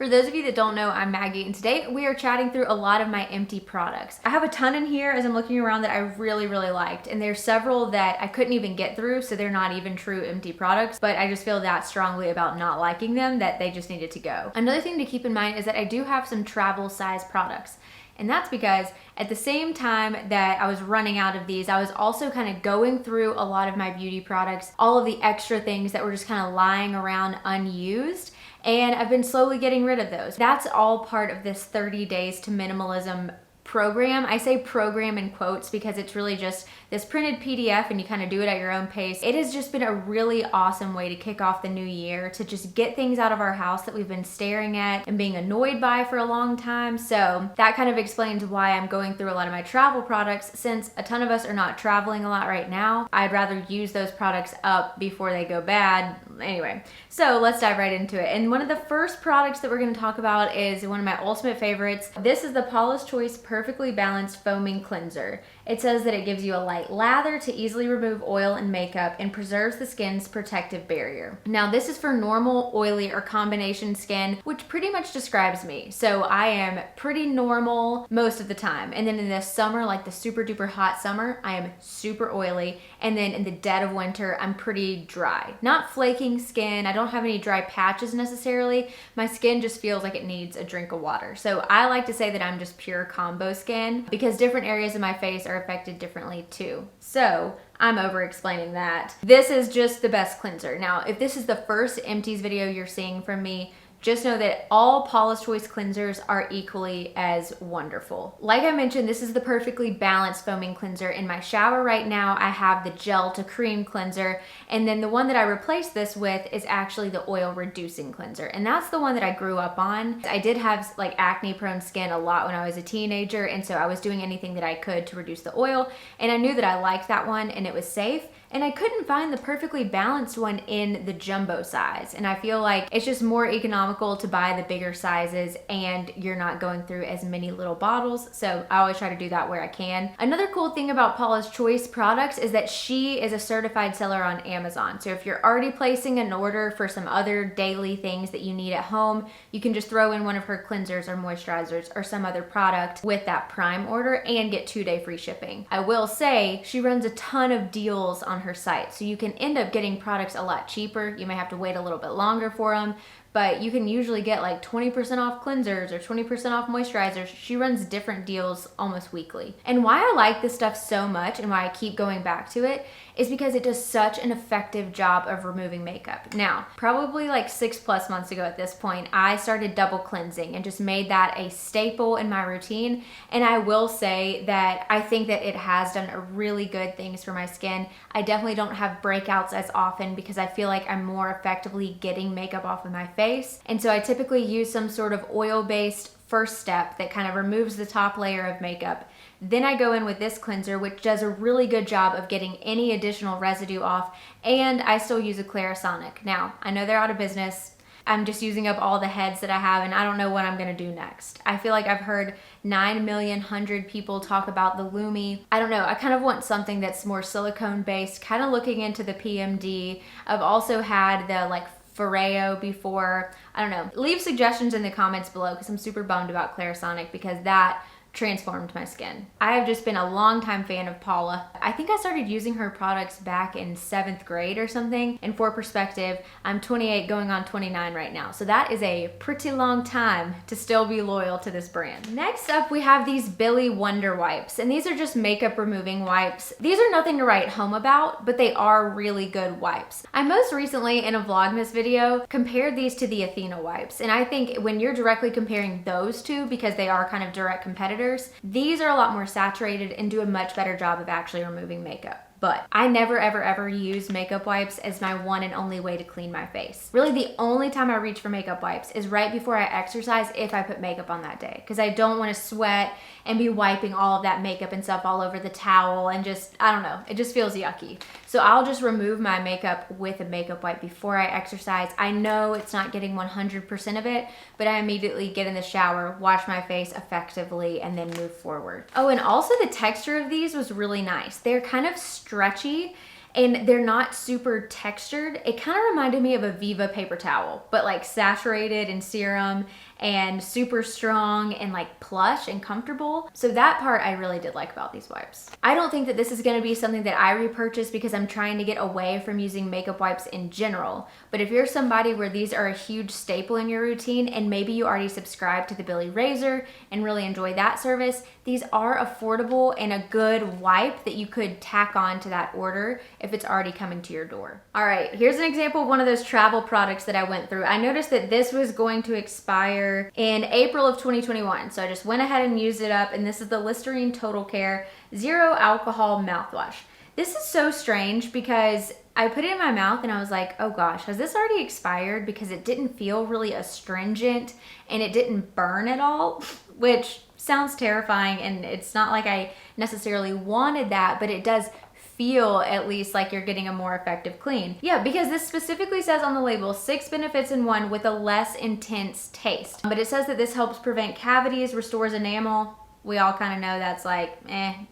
For those of you that don't know, I'm Maggie, and today we are chatting through a lot of my empty products. I have a ton in here as I'm looking around that I really liked, and there's several that I couldn't even get through, so they're not even true empty products, but I just feel that strongly about not liking them that they just needed to go. Another thing to keep in mind is that I do have some travel size products. And that's because at the same time that I was running out of these, I was also kind of going through a lot of my beauty products, all of the extra things that were just kind of lying around unused. And I've been slowly getting rid of those. That's all part of this 30 days to minimalism program. I say program in quotes because it's really just this printed PDF and you kind of do it at your own pace. It has just been a really awesome way to kick off the new year, to just get things out of our house that we've been staring at and being annoyed by for a long time. So that kind of explains why I'm going through a lot of my travel products. Since a ton of us are not traveling a lot right now, I'd rather use those products up before they go bad. Anyway, so let's dive right into it. And one of the first products that we're going to talk about is one of my ultimate favorites. This is the Paulas Choice Perfectly Balanced Foaming Cleanser. It says that it gives you a light lather to easily remove oil and makeup and preserves the skin's protective barrier. Now this is for normal, oily, or combination skin, which pretty much describes me. So I am pretty normal most of the time. And then in the summer, like the super duper hot summer, I am super oily. And then in the dead of winter, I'm pretty dry. Not flaking skin. I don't have any dry patches necessarily. My skin just feels like it needs a drink of water. So I like to say that I'm just pure combo skin because different areas of my face are affected differently too. So I'm over explaining that. This is just the best cleanser. Now, if this is the first empties video you're seeing from me, just know that all Paulas Choice cleansers are equally as wonderful. Like I mentioned, this is the perfectly balanced foaming cleanser. In my shower right now, I have the gel to cream cleanser, and then the one that I replaced this with is actually the oil reducing cleanser, and that's the one that I grew up on. I did have like acne prone skin a lot when I was a teenager, and so I was doing anything that I could to reduce the oil, and I knew that I liked that one and it was safe. And I couldn't find the perfectly balanced one in the jumbo size. And I feel like it's just more economical to buy the bigger sizes and you're not going through as many little bottles. So I always try to do that where I can. Another cool thing about Paula's Choice products is that she is a certified seller on Amazon. So if you're already placing an order for some other daily things that you need at home, you can just throw in one of her cleansers or moisturizers or some other product with that Prime order and get 2-day free shipping. I will say she runs a ton of deals on her site, so you can end up getting products a lot cheaper. You may have to wait a little bit longer for them, but you can usually get like 20% off cleansers or 20% off moisturizers. She runs different deals almost weekly. And why I like this stuff so much and why I keep going back to it is because it does such an effective job of removing makeup. Now, probably like 6+ months ago at this point, I started double cleansing and just made that a staple in my routine. And I will say that I think that it has done really good things for my skin. I definitely don't have breakouts as often because I feel like I'm more effectively getting makeup off of my face. And so I typically use some sort of oil-based first step that kind of removes the top layer of makeup. Then I go in with this cleanser, which does a really good job of getting any additional residue off, and I still use a Clarisonic. Now, I know they're out of business. I'm just using up all the heads that I have, and I don't know what I'm gonna do next. I feel like I've heard 9,000,000 people talk about the Lumi. I don't know, I kind of want something that's more silicone based, kind of looking into the PMD. I've also had the like Foreo before. I don't know. Leave suggestions in the comments below because I'm super bummed about Clarisonic because that transformed my skin. I have just been a longtime fan of Paula. I think I started using her products back in 7th grade or something. And for perspective, I'm 28 going on 29 right now. So that is a pretty long time to still be loyal to this brand. Next up, we have these Billy Wonder wipes. And these are just makeup removing wipes. These are nothing to write home about, but they are really good wipes. I most recently in a Vlogmas video compared these to the Athena wipes. And I think when you're directly comparing those two, because they are kind of direct competitors, these are a lot more saturated and do a much better job of actually removing makeup. But I never ever use makeup wipes as my one and only way to clean my face. Really the only time I reach for makeup wipes is right before I exercise if I put makeup on that day, because I don't want to sweat and be wiping all of that makeup and stuff all over the towel and just, I don't know, it just feels yucky. So I'll just remove my makeup with a makeup wipe before I exercise. I know it's not getting 100% of it, but I immediately get in the shower, wash my face effectively, and then move forward. Oh, and also the texture of these was really nice. They're kind of stretchy and they're not super textured. It kind of reminded me of a Viva paper towel, but like saturated in serum and super strong and like plush and comfortable. So that part I really did like about these wipes. I don't think that this is gonna be something that I repurchase because I'm trying to get away from using makeup wipes in general. But if you're somebody where these are a huge staple in your routine and maybe you already subscribe to the Billy Razor and really enjoy that service, these are affordable and a good wipe that you could tack on to that order if it's already coming to your door. All right, here's an example of one of those travel products that I went through. I noticed that this was going to expire in April of 2021. So I just went ahead and used it up, and this is the Listerine Total Care Zero Alcohol Mouthwash. This is so strange because I put it in my mouth and I was like, oh gosh, has this already expired? Because it didn't feel really astringent and it didn't burn at all, which sounds terrifying, and it's not like I necessarily wanted that, but it does feel at least like you're getting a more effective clean. Yeah, because this specifically says on the label, 6 benefits in one with a less intense taste. But it says that this helps prevent cavities, restores enamel. We all kind of know that's like,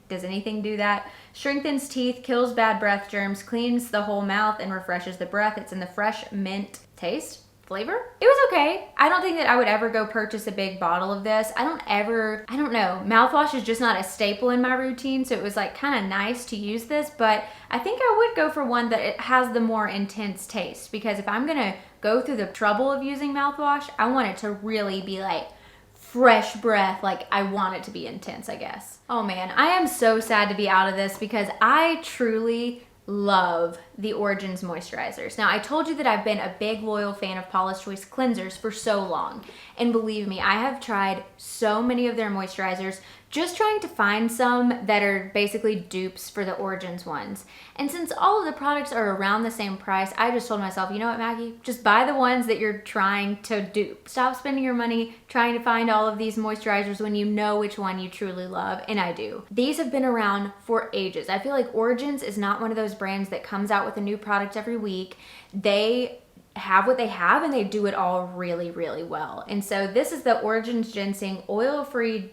does anything do that? Strengthens teeth, kills bad breath germs, cleans the whole mouth, and refreshes the breath. It's in the fresh mint taste. Flavor? It was okay. I don't think that I would ever go purchase a big bottle of this. I don't know. Mouthwash is just not a staple in my routine, so it was like kind of nice to use this, but I think I would go for one that it has the more intense taste, because if I'm gonna go through the trouble of using mouthwash, I want it to really be like fresh breath, like I want it to be intense, I guess. Oh man, I am so sad to be out of this because I truly love the Origins moisturizers. Now, I told you that I've been a big loyal fan of Paulas Choice cleansers for so long, and believe me, I have tried so many of their moisturizers, just trying to find some that are basically dupes for the Origins ones. And since all of the products are around the same price, I just told myself, you know what, Maggie? Just buy the ones that you're trying to dupe. Stop spending your money trying to find all of these moisturizers when you know which one you truly love, and I do. These have been around for ages. I feel like Origins is not one of those brands that comes out with a new product every week. They have what they have and they do it all really, really well. And so this is the Origins Ginseng Oil-Free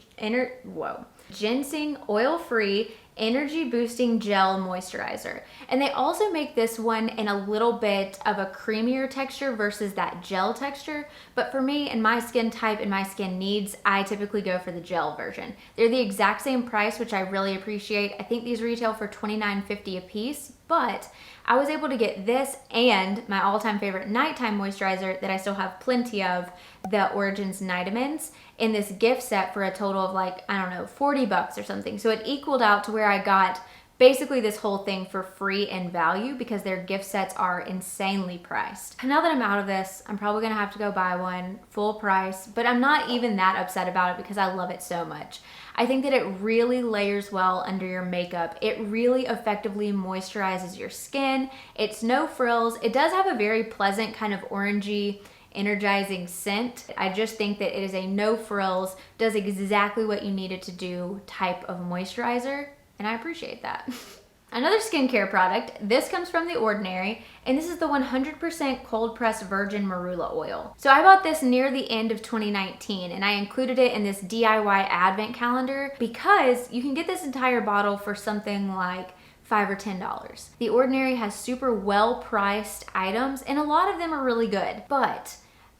Ginseng Oil-Free Energy Boosting Gel Moisturizer. And they also make this one in a little bit of a creamier texture versus that gel texture. But for me and my skin type and my skin needs, I typically go for the gel version. They're the exact same price, which I really appreciate. I think these retail for $29.50 a piece, but I was able to get this and my all-time favorite nighttime moisturizer that I still have plenty of, the Origins Nightamins, in this gift set for a total of like, I don't know, 40 bucks or something. So it equaled out to where I got basically this whole thing for free in value because their gift sets are insanely priced. Now that I'm out of this, I'm probably gonna have to go buy one full price, but I'm not even that upset about it because I love it so much. I think that it really layers well under your makeup. It really effectively moisturizes your skin. It's no frills. It does have a very pleasant kind of orangey, energizing scent. I just think that it is a no frills, does exactly what you need it to do type of moisturizer, and I appreciate that. Another skincare product, this comes from The Ordinary, and this is the 100% cold pressed virgin marula oil. So I bought this near the end of 2019, and I included it in this DIY advent calendar because you can get this entire bottle for something like $5 or $10. The Ordinary has super well priced items, and a lot of them are really good, but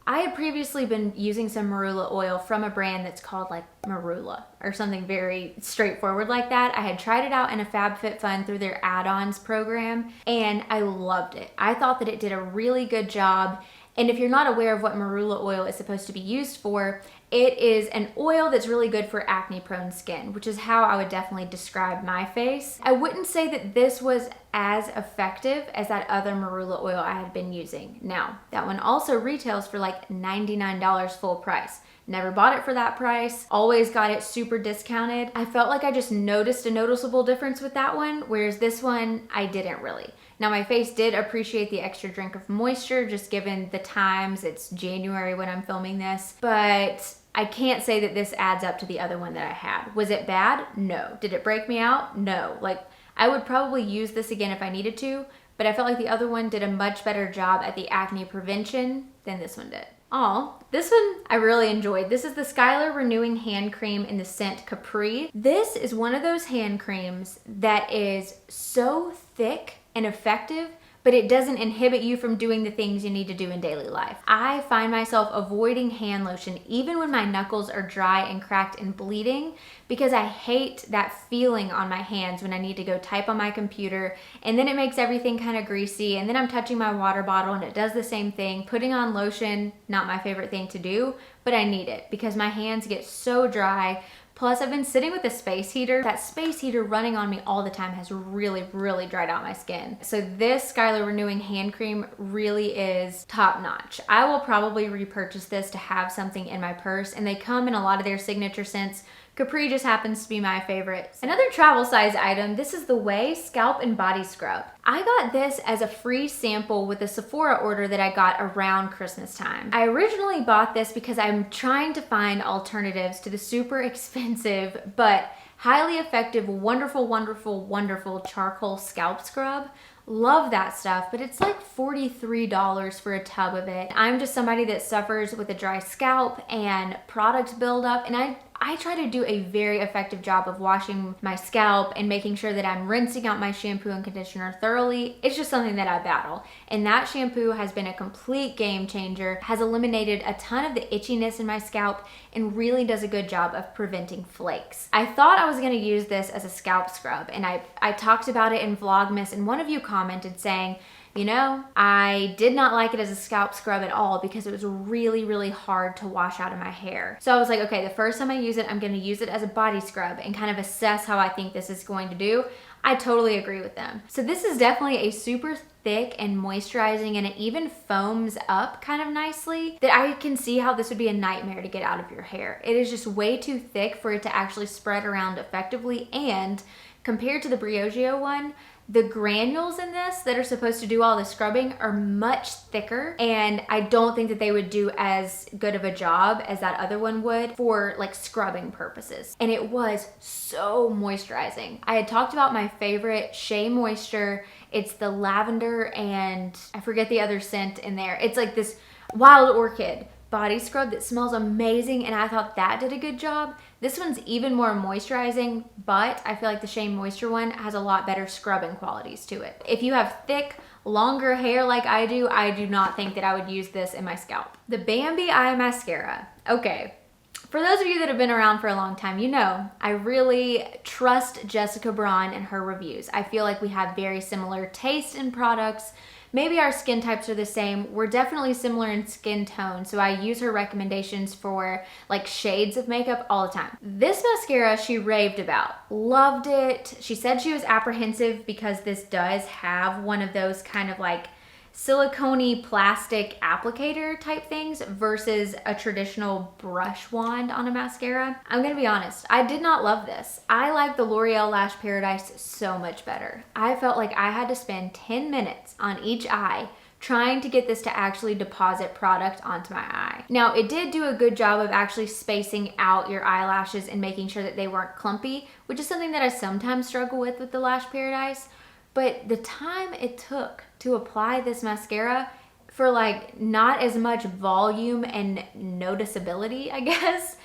I had previously been using some marula oil from a brand that's called like Marula or something very straightforward like that. I had tried it out in a FabFitFun through their add-ons program and I loved it. I thought that it did a really good job. And if you're not aware of what marula oil is supposed to be used for, it is an oil that's really good for acne-prone skin, which is how I would definitely describe my face. I wouldn't say that this was as effective as that other marula oil I had been using. Now, that one also retails for like $99 full price. Never bought it for that price, always got it super discounted. I felt like I just noticed a noticeable difference with that one, whereas this one, I didn't really. Now my face did appreciate the extra drink of moisture, just given the times. It's January when I'm filming this, but I can't say that this adds up to the other one that I had. Was it bad? No. Did it break me out? No. Like, I would probably use this again if I needed to, but I felt like the other one did a much better job at the acne prevention than this one did. Oh, this one I really enjoyed. This is the Skylar Renewing Hand Cream in the scent Capri. This is one of those hand creams that is so thick and effective, but it doesn't inhibit you from doing the things you need to do in daily life. I find myself avoiding hand lotion even when my knuckles are dry and cracked and bleeding, because I hate that feeling on my hands when I need to go type on my computer, and then it makes everything kind of greasy, and then I'm touching my water bottle and it does the same thing. Putting on lotion, not my favorite thing to do, but I need it because my hands get so dry. Plus, I've been sitting with a space heater. That space heater running on me all the time has really, really dried out my skin. So this Skylar Renewing Hand Cream really is top notch. I will probably repurchase this to have something in my purse, and they come in a lot of their signature scents. Capri just happens to be my favorite. Another travel size item, this is the Way Scalp and Body Scrub. I got this as a free sample with a Sephora order that I got around Christmas time. I originally bought this because I'm trying to find alternatives to the super expensive but highly effective, wonderful, wonderful, wonderful charcoal scalp scrub. Love that stuff, but it's like $43 for a tub of it. I'm just somebody that suffers with a dry scalp and product buildup, and I try to do a very effective job of washing my scalp and making sure that I'm rinsing out my shampoo and conditioner thoroughly. It's just something that I battle. And that shampoo has been a complete game changer, has eliminated a ton of the itchiness in my scalp, and really does a good job of preventing flakes. I thought I was gonna use this as a scalp scrub, and I talked about it in Vlogmas, and one of you commented saying, you know, I did not like it as a scalp scrub at all because it was really, really hard to wash out of my hair. So I was like, okay, the first time I use it, I'm gonna use it as a body scrub and kind of assess how I think this is going to do. I totally agree with them. So this is definitely a super thick and moisturizing, and it even foams up kind of nicely, that I can see how this would be a nightmare to get out of your hair. It is just way too thick for it to actually spread around effectively, and compared to the Briogeo one, the granules in this that are supposed to do all the scrubbing are much thicker, and I don't think that they would do as good of a job as that other one would for like scrubbing purposes. And it was so moisturizing. I had talked about my favorite Shea Moisture. It's the lavender and I forget the other scent in there. It's like this wild orchid body scrub that smells amazing, and I thought that did a good job. This one's even more moisturizing, but I feel like the Shea Moisture one has a lot better scrubbing qualities to it. If you have thick, longer hair like I do not think that I would use this in my scalp. The Bambi Eye Mascara. Okay, for those of you that have been around for a long time, you know I really trust Jessica Braun and her reviews. I feel like we have very similar taste in products. Maybe our skin types are the same. We're definitely similar in skin tone, so I use her recommendations for like shades of makeup all the time. This mascara she raved about, loved it. She said she was apprehensive because this does have one of those kind of like silicone-y plastic applicator type things versus a traditional brush wand on a mascara. I'm gonna be honest, I did not love this. I like the L'Oreal Lash Paradise so much better. I felt like I had to spend 10 minutes on each eye trying to get this to actually deposit product onto my eye. Now, it did do a good job of actually spacing out your eyelashes and making sure that they weren't clumpy, which is something that I sometimes struggle with the Lash Paradise. But the time it took to apply this mascara for like not as much volume and noticeability, I guess,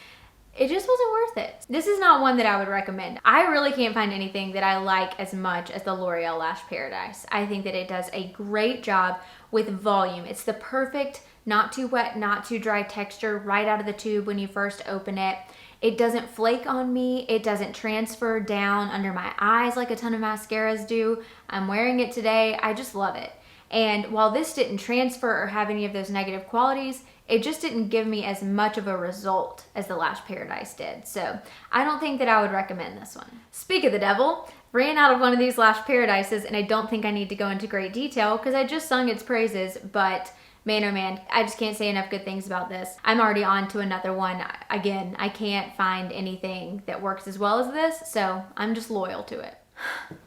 it just wasn't worth it. This is not one that I would recommend. I really can't find anything that I like as much as the L'Oreal Lash Paradise. I think that it does a great job with volume. It's the perfect, not too wet, not too dry texture right out of the tube when you first open it. It doesn't flake on me. It doesn't transfer down under my eyes like a ton of mascaras do. I'm wearing it today. I just love it. And while this didn't transfer or have any of those negative qualities, it just didn't give me as much of a result as the Lash Paradise did. So I don't think that I would recommend this one. Speak of the devil, ran out of one of these Lash Paradises, and I don't think I need to go into great detail because I just sung its praises, but man, oh man, I just can't say enough good things about this. I'm already on to another one. Again, I can't find anything that works as well as this, so I'm just loyal to it.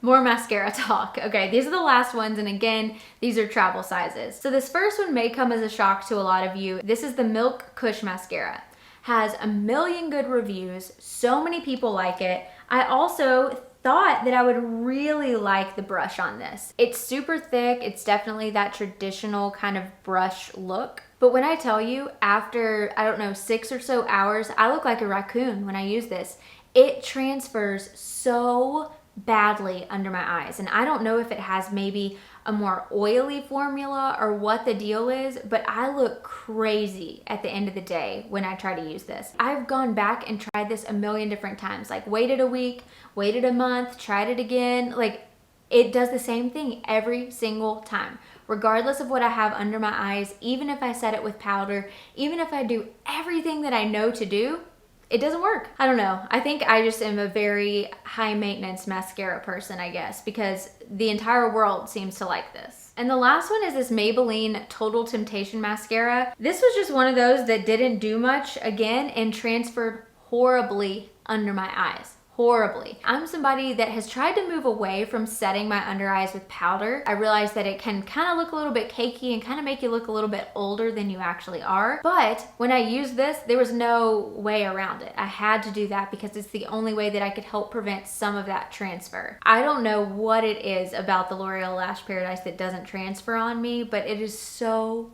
More mascara talk. Okay, these are the last ones, and again, these are travel sizes. So this first one may come as a shock to a lot of you. This is the Milk Kush Mascara. Has a million good reviews. So many people like it. I also thought that I would really like the brush on this. It's super thick. It's definitely that traditional kind of brush look. But when I tell you, after, I don't know, 6 or so hours, I look like a raccoon when I use this. It transfers so badly under my eyes. And I don't know if it has maybe a more oily formula or what the deal is, but I look crazy at the end of the day when I try to use this. I've gone back and tried this a million different times, like waited a week, waited a month, tried it again. Like, it does the same thing every single time. Regardless of what I have under my eyes, even if I set it with powder, even if I do everything that I know to do, it doesn't work. I don't know. I think I just am a very high maintenance mascara person, I guess, because the entire world seems to like this. And the last one is this Maybelline Total Temptation mascara. This was just one of those that didn't do much again and transferred horribly under my eyes. Horribly. I'm somebody that has tried to move away from setting my under eyes with powder. I realize that it can kind of look a little bit cakey and kind of make you look a little bit older than you actually are. But when I used this, there was no way around it. I had to do that because it's the only way that I could help prevent some of that transfer. I don't know what it is about the L'Oreal Lash Paradise that doesn't transfer on me, but it is so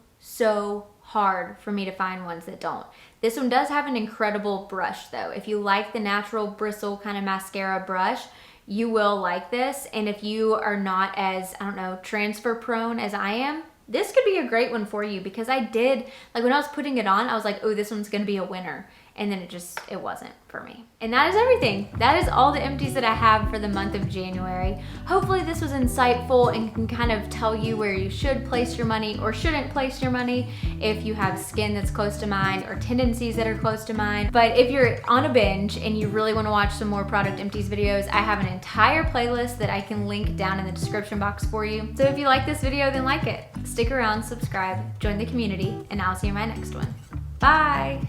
hard for me to find ones that don't. This one does have an incredible brush though. If you like the natural bristle kind of mascara brush, you will like this. And if you are not as, I don't know, transfer prone as I am, this could be a great one for you, because I did, like when I was putting it on, I was like, oh, this one's gonna be a winner. And then it wasn't for me. And that is everything. That is all the empties that I have for the month of January. Hopefully this was insightful and can kind of tell you where you should place your money or shouldn't place your money if you have skin that's close to mine or tendencies that are close to mine. But if you're on a binge and you really wanna watch some more product empties videos, I have an entire playlist that I can link down in the description box for you. So if you like this video, then like it. Stick around, subscribe, join the community, and I'll see you in my next one. Bye.